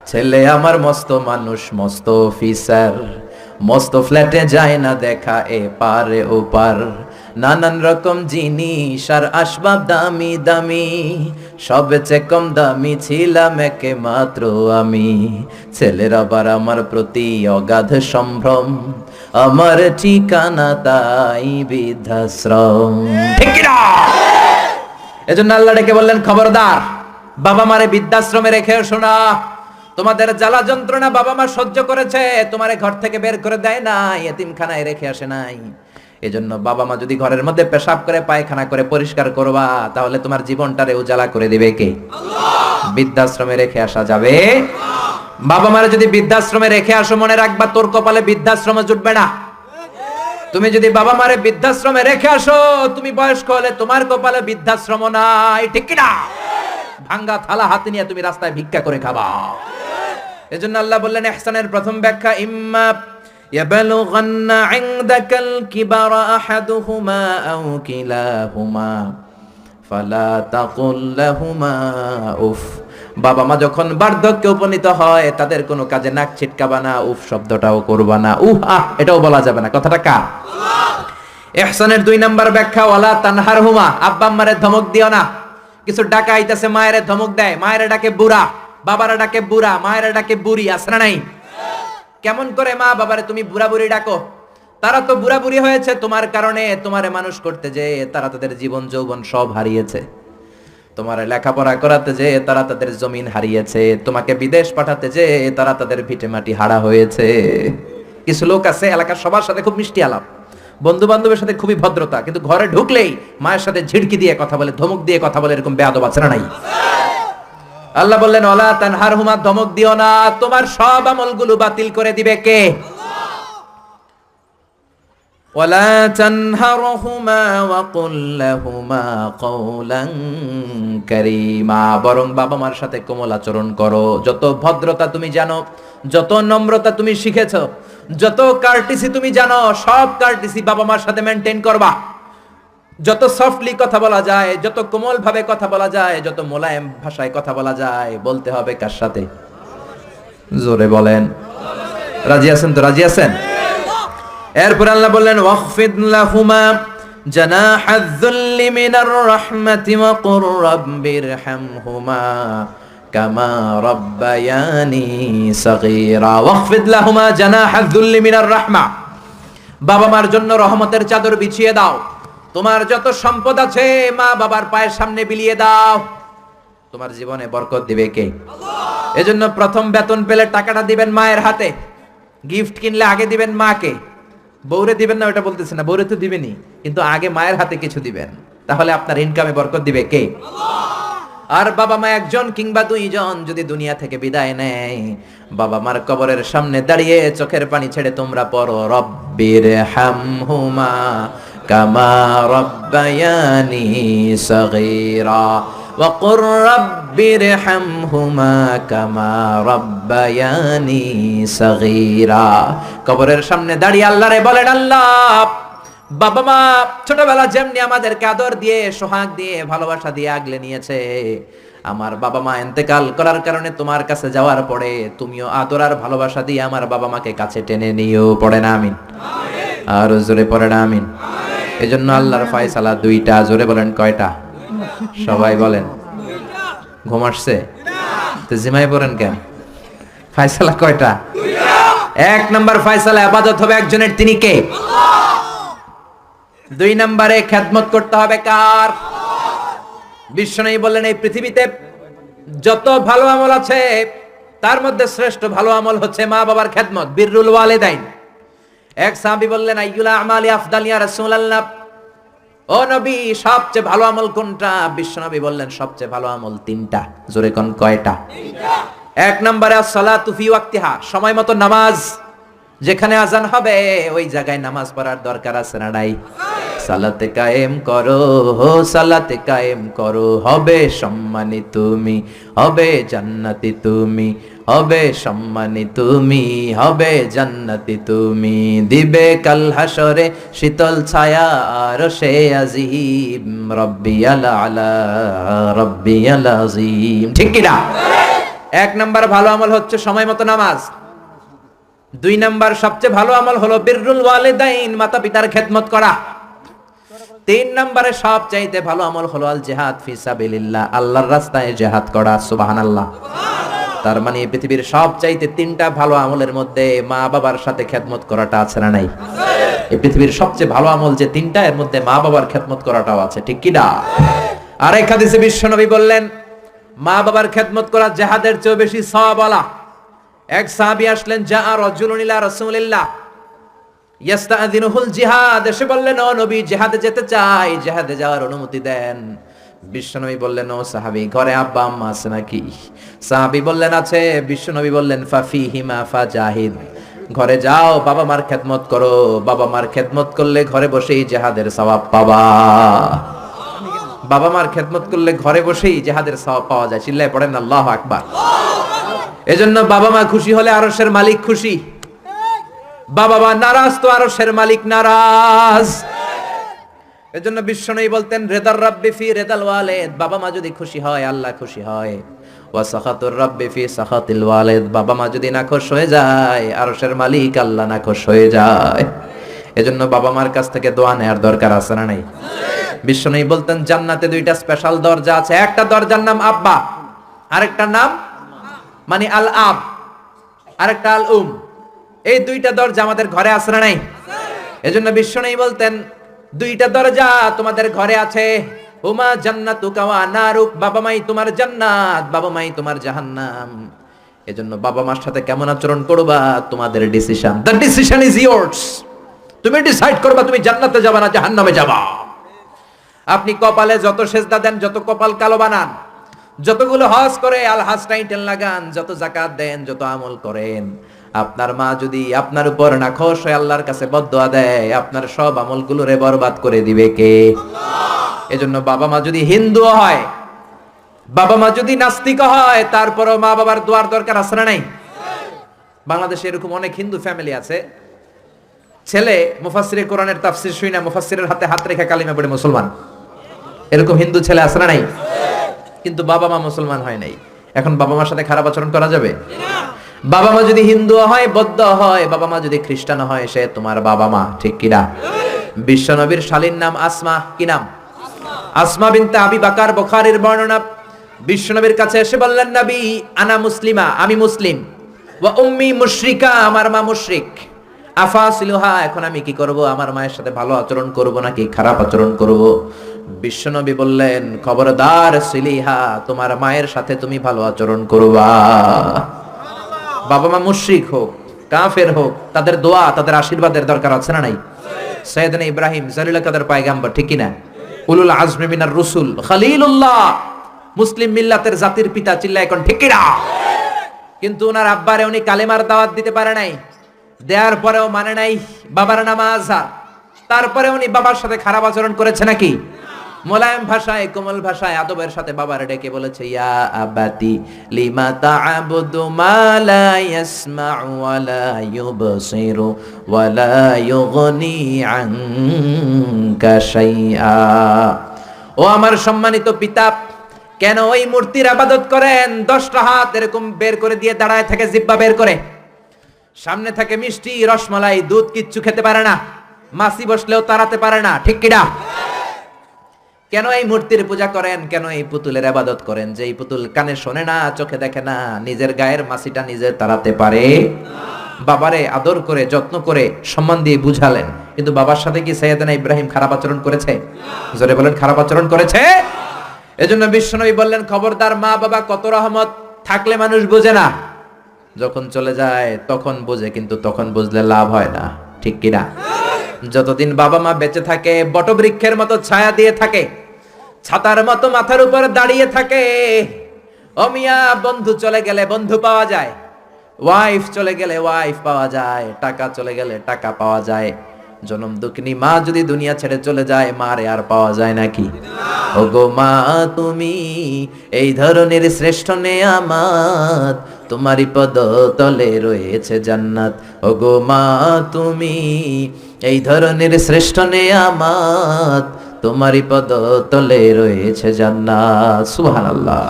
ছেলে আমার মস্ত মানুষ, মস্ত অফিসার, মস্ত ফ্ল্যাটে যায় না দেখা এ পারে ও পার। নানান রকম জিনিস আর আসবাব দামি দামি, সবচেয়ে কম দামি ছিলাম একে মাত্র আমি। ছেলের আবার আমার প্রতি অগাধ সম্ভ্রম, আমার ঠিকানা তাই বৃদ্ধাশ্রম। ঠিক কি না? এজন্য আল্লাহ ডেকে বললেন, খবরদার, বাবা মারে বৃদ্ধাশ্রমে রেখে এসো না। তোমাদের জ্বালা যন্ত্রণা বাবা মা সহ্য করেছে, তোমারে ঘর থেকে বের করে দেয় নাই, এতিমখানায় রেখে আসে নাই। এজন্য বাবা মা যদি ঘরের মধ্যে পেশাব করে পায়খানা করে পরিষ্কার করবা, তাহলে তোমার জীবনটারে উজালা করে দিবে কে? আল্লাহ। বৃদ্ধাশ্রমে রেখে আসা যাবে? বাবা মারে যদি বৃদ্ধাশ্রমে রেখে আসো, মনে রাখবা তোর কপালে বৃদ্ধাশ্রমে জুটবে না। তুমি যদি বাবা মারে বৃদ্ধাশ্রমে রেখে আসো, তুমি বয়স্ক হলে তোমার কপালে বৃদ্ধাশ্রম নাই। ঠিক কি না? ভাঙ্গা থালা হাতে নিয়ে তুমি রাস্তায় ভিক্ষা করে খাবা। এজন্য আল্লাহ বললেন, ইহসানের প্রথম ব্যাখ্যা, ইম্মা ইয়াবলুগান্না ইনদাকাল কিবারা আহাদুহুমা আও কিলাহুমা ফালা তাকুল লাহুমা উফ। বাবা মা যখন বার্ধক্যে উপনীত হয়, তাদের কোনো কাজে নাক ছিটকাবা না, উফ শব্দটাও করবা না, উহ আহ এটাও বলা যাবে না। কথাটা কার? আল্লাহ। ইহসানের দুই নাম্বার ব্যাখ্যা, ওয়ালা তানহারহুমা, আব্বা আম্মারে ধমক দিও না। কিছু ডাকা আইতাছে, মায়ের ধমক দেয়, মায়ের ডাকে বুড়া, বাবারা ডাকে বুড়া, মায়ের ডাকে বুড়ি, আছে না নাই? কেমন করে মা বাবারে তুমি বুড়া বুড়ি ডাকো? তারা তো বুড়া বুড়ি হয়েছে তোমার কারণে। তোমারে মানুষ করতে যে তারা তাদের জীবন যৌবন সব হারিয়েছে, তোমার লেখাপড়া করাতে যে তারা তাদের জমিন হারিয়েছে, তোমাকে বিদেশ পাঠাতে যে তারা তাদের ভিটে মাটি হারা হয়েছে। কিছু লোক আছে এলাকার সবার সাথে খুব মিষ্টি আলাপ, বন্ধু বান্ধবের সাথে খুবই ভদ্রতা, কিন্তু ঘরে ঢুকলেই মায়ের সাথে ঝিড়কি দিয়ে কথা বলে, ধমক দিয়ে কথা বলে, এরকম বেয়াদব আছে না নাই? আল্লাহ বললেন, ওয়ালা তানহারহুমা, ধমক দিও না, তোমার সব আমলগুলো বাতিল করে দিবে কে? ওয়ালা তানহারহুমা ওয়া কুল লাহুমা কওলান কারীমা, বরং বাবা মার সাথে কোমল আচরণ করো। যত ভদ্রতা তুমি জানো, যত নম্রতা তুমি শিখেছো, যত কার্টিসি তুমি জানো, সব কার্টিসি বাবা মার সাথে মেইনটেইন করবা। যত সফটলি কথা বলা যায়, যত কোমল ভাবে কথা বলা যায়, যত মোলায়েম ভাষায় কথা বলা যায়, বলতে হবে কার সাথে? জোরে বলেন, রাজি আছেন তো? রাজি আছেন? এরপর আল্লাহ বললেন, ওয়াখফিদ লাহুমা জানাহায যুল্লি মিনার রাহমাতি ওয়া কুর রাব্বিরহামহুমা কামা রাব্বায়ানি সাগীরা। ওয়াখফিদ লাহুমা জানাহায যুল্লি মিনার রাহমা, বাবা মার জন্য রহমতের চাদর বিছিয়ে দাও। তোমার যত সম্পদ আছে মা বাবার পায়ের সামনে বিলিয়ে দাও, তোমার জীবনে বরকত দিবে কে? আল্লাহ। এজন্য প্রথম বেতন পেলে টাকাটা দিবেন মায়ের হাতে, গিফট কিনলে আগে দিবেন মাকে। বউরে দিবেন না ওটা বলতেছে না, বউরে তো দিবেনই, কিন্তু আগে মায়ের হাতে কিছু দিবেন, তাহলে আপনার ইনকামে বরকত দিবে কে? আল্লাহ। আর বাবা মা একজন কিংবা দুইজন যদি দুনিয়া থেকে বিদায় নেয়, বাবা মার কবরের সামনে দাঁড়িয়ে চোখের পানি ছেড়ে তোমরা পড়ো, রব্বিরহামহুমা কামা রাব্বায়ানি সাগীরা ওয়া কুর রাব্বিরহামহুমা কামা রাব্বায়ানি সাগীরা। কবরের সামনে দাঁড়িয়ে আল্লাহরে বলেন, আল্লাহ, বাবা মা ছোটবেলা যেমনি আমাদেরকে আদর দিয়ে, সোহাগ দিয়ে, ভালোবাসা দিয়ে আগলে নিয়েছে, আমার বাবা মা ইন্তেকাল করার কারণে তোমার কাছে যাওয়ার পরে তুমিও আদর আর ভালোবাসা দিয়ে আমার বাবা মাকে কাছে টেনে নিও। পড়ে না আমিন? আর জোরে পড়ে না আমিন? এজন্য আল্লাহর ফয়সালা দুইটা। জোরে বলেন, কয়টা? সবাই বলেন। ঘুম আসছে তো জিমাই পড়েন কেন? ফয়সালা কয়টা? এক নম্বর ফয়সালা, ইবাদত হবে একজনের, তিনি কে? আল্লাহ। দুই নম্বরে খেদমত করতে হবে কার? বিশ্বনবী বললেন, এই পৃথিবীতে যত ভালো আমল আছে তার মধ্যে শ্রেষ্ঠ ভালো আমল হচ্ছে মা বাবার খেদমত, বিররুল ওয়ালিদাইন। এক সাহাবী বললেন, আইয়ুল আমালি আফদাল ইয়া রাসূলুল্লাহ, ও নবী সবচেয়ে ভালো আমল কোনটা? বিশ্বনবী বললেন, সবচেয়ে ভালো আমল তিনটা। জোরে কোন, কয়টা? তিনটা। এক নম্বরে as-সালাতু ফি ওয়াক্তিহা, সময় মতো নামাজ, যেখানে আজান হবে ওই জায়গায় নামাজ পড়ার দরকার আছে না নাই? সালাতে কায়েম করো, সালাতে কায়েম করো, হবে সম্মানী তুমি, হবে জান্নাতি তুমি, হবে সম্মানী তুমি, হবে জান্নাতি তুমি, দিবে কাল হাসরে শীতল ছায়া আরশে আজিম, রব্বিয়াল আলা রব্বিয়াল আযীম। ঠিক কি না? এক নাম্বার ভালো আমল হচ্ছে সময় মতো নামাজ। 2 নাম্বার সবচেয়ে ভালো আমল হলো বিররুল ওয়ালিদাইন, মাতা পিতার খেদমত করা। 3 নম্বরে সবচাইতে ভালো আমল হলো আল জিহাদ ফি সাবিলিল্লাহ, আল্লাহর রাস্তায় জিহাদ করা। সুবহানাল্লাহ। তার মানে এই পৃথিবীর সবচাইতে 3টা ভালো আমলের মধ্যে মা বাবার সাথে খেদমত করাটা আছে না নাই? এই পৃথিবীর সবচেয়ে ভালো আমল যে 3টা, এর মধ্যে মা বাবার খেদমত করাটাও আছে, ঠিক কি না? আরেক হাদিসে বিশ্বনবী বললেন মা বাবার খেদমত করা জিহাদের চেয়ে বেশি সওয়াবওয়ালা। এক সাহাবী আসলেন, যা রাজুলুন ইলা রাসূলিল্লাহ ইয়াস্তাযিনুহুল জিহাদ, এসে বললেন ও নবী জিহাদে যেতে চাই, জিহাদে যাওয়ার অনুমতি দেন। বিশ্বনবী বললেন ও সাহাবী ঘরে আব্বা আম্মা আছে নাকি? সাহাবী বললেন আছে। বিশ্বনবী বললেন ফাফিহিমা ফাজাহিদ, ঘরে যাও বাবা মার খেদমত করো, বাবা মার খেদমত করলে ঘরে বসেই জিহাদের সওয়াব পাবা। বাবা মার খেদমত করলে ঘরে বসেই জিহাদের সওয়াব পাওয়া যায়। চিল্লায় পড়েন আল্লাহু আকবার। এজন্য বাবা মা খুশি হলে আরশের মালিক খুশি, বাবা মা নারাজ তো আরশের মালিক নারাজ। এজন্য বিশ্বনবী বলতেন রিদার রাব্বি ফি রিদাল ওয়ালিদ, বাবা মা যদি খুশি হয় আল্লাহ খুশি হয়। ওয়া সাখাতুর রাব্বি ফি সাখাতিল ওয়ালিদ, বাবা মা যদি নাখুশ হয়ে যায় আরশের মালিক আল্লাহ নাখুশ হয়ে যায়। এজন্য বাবা মার কাছ থেকে দোয়া নেওয়ার দরকার আছে না নাই? বিশ্বনবী বলতেন জান্নাতে 2টা স্পেশাল দরজা আছে, একটা দরজার নাম আব্বা, আরেকটার নাম মানে আল আব, আরেকটা আল উম। এই 2টা দরজা আমাদের ঘরে আছে না নাই? এজন্য বিশ্বনবী বলতেন 2টা দরজা তোমাদের ঘরে আছে, হুমা জান্নাতুকা ওয়া নারুক, বাবা মাই তোমার জান্নাত, বাবা মাই তোমার জাহান্নাম। এজন্য বাবা মার সাথে কেমন আচরণ করবা তোমাদের decision, the decision is years. তুমি ডিসাইড করবা তুমি জান্নাতে যাবা না জাহান্নামে যাবা। আপনি কপালে যত সেজদা দেন, যত কপাল কালো বানান, যতগুলো হজ করে আল হজ টাইটেল লাগান, যত যাকাত দেন, যত আমল করেন, আপনার মা যদি আপনার উপর নাখোশ হয়ে আল্লাহর কাছে বদদোয়া দেয়, আপনার সব আমলগুলোরে বরবাদ করে দিবে কে? আল্লাহ। এজন্য বাবা মা যদি হিন্দু হয়, বাবা মা যদি নাস্তিক হয়, তারপরও মা বাবার দোয়ার দরকার আছে না নাই? বাংলাদেশে এরকম অনেক হিন্দু ফ্যামিলি আছে, ছেলে মুফাসসিরে কোরআনের তাফসীর শুই না, মুফাসসিরের হাতে হাত রেখে কালিমা পড়ে মুসলমান। এরকম হিন্দু ছেলে আছে না নাই? কিন্তু বাবা মা মুসলমান হয় নাই। এখন বাবা মার সাথে খারাপ আচরণ করা যাবে? বাবা মা যদি হিন্দু হয়, বৌদ্ধ হয়, বাবা মা যদি খ্রিস্টান হয়, সে তোমার বাবা মা, ঠিক কিনা? বিশ্বনবীর শালীর নাম আসমা, কি নাম? আসমা বিনতে আবি বকর, বুখারীর বর্ণনা। বিশ্বনবীর কাছে এসে বললেন নবী আনা মুসলিমা, আমি মুসলিম, ওয়া উম্মি মুশরিকা, আমার মা মুশরিক, আফাসিলুহা, এখন আমি কি করব? আমার মায়ের সাথে ভালো আচরণ করব নাকি খারাপ আচরণ করব? বিশ্বনবী বললেন খবরদার সিলিহা, তোমার মায়ের সাথে তুমি ভালো আচরণ করবা। বাবা মা মুশরিক হোক, কাফের হোক, তাদের দোয়া, তাদের আশীর্বাদের দরকার আছে না নাই? সাইয়েদনা ইব্রাহিম জালিল কাদের পয়গম্বর, ঠিক কি না? উলুল আজমি মিনার রাসূল, খলিলুল্লাহ, মুসলিম মিল্লাতের জাতির পিতা, চিল্লায় এখন ঠিক কি না? কিন্তু ওনার আব্বারে উনি কালেমার দাওয়াত দিতে পারে নাই, দেওয়ার পরেও মানে নাই বাবার নাম আজহার। তারপরে উনি বাবার সাথে খারাপ আচরণ করেছে নাকি? মোলায়েম ভাষায়, কোমল ভাষায়, আদবের সাথে বাবার ডেকে বলেছে ইয়া আবাতি লিমা তা'বুদু মা লা ইয়াসমা'ু ওয়া লা ইউবসিরু ওয়া লা ইউগনি আনকা শাইআ। ও আমার সম্মানিত পিতা, কেন ওই মূর্তির ইবাদত করেন? 10টা হাত এরকম বের করে দিয়ে দাঁড়ায় থাকে, জিহ্বা বের করে, সামনে থাকে মিষ্টি রসমালাই, দুধ কিচ্ছু খেতে পারে না, মাছি বসলেও তাড়াতে পারে না, ঠিক কিনা? কেন এই মূর্তির পূজা করেন? কেন এই পুতুলের ইবাদত করেন? যে এই পুতুল কানে শোনে না, চোখে দেখে না, নিজের গায়ের মাছিটা নিজে তাড়াতে পারে না। বাবারে আদর করে, যত্ন করে, সম্মান দিয়ে বুঝালেন, কিন্তু বাবার সাথে কি সাইয়েদনা ইব্রাহিম খারাপ আচরণ করেছে? জোরে বলেন, খারাপ আচরণ করেছে? এজন্য বিশ্বনবী বললেন খবরদার, মা বাবা কত রহমত থাকলে মানুষ বোঝে না, যখন চলে যায় তখন বোঝে, কিন্তু তখন বুঝলে লাভ হয় না, ঠিক কিনা? যতদিন বাবা মা বেঁচে থাকে বটবৃক্ষের মতো ছায়া দিয়ে থাকে, ছাতার মতো মাথার উপর দাঁড়িয়ে থাকে। ও মিয়া, বন্ধু চলে গেলে বন্ধু পাওয়া যায়, ওয়াইফ চলে গেলে ওয়াইফ পাওয়া যায়, টাকা চলে গেলে টাকা পাওয়া যায়। জনম দুঃখিনী মা যদি দুনিয়া ছেড়ে চলে যায়, মারে আর পাওয়া যায় নাকি? ওগো মা তুমি এই ধরনের শ্রেষ্ঠ নেয়ামত, তোমারই পদ তলে রয়েছে জান্নাত। ওগো মা তুমি এই ধরনের শ্রেষ্ঠ নেয়ামত, তোমারই পদ তলে রয়েছে জান্নাত। সুবহানাল্লাহ।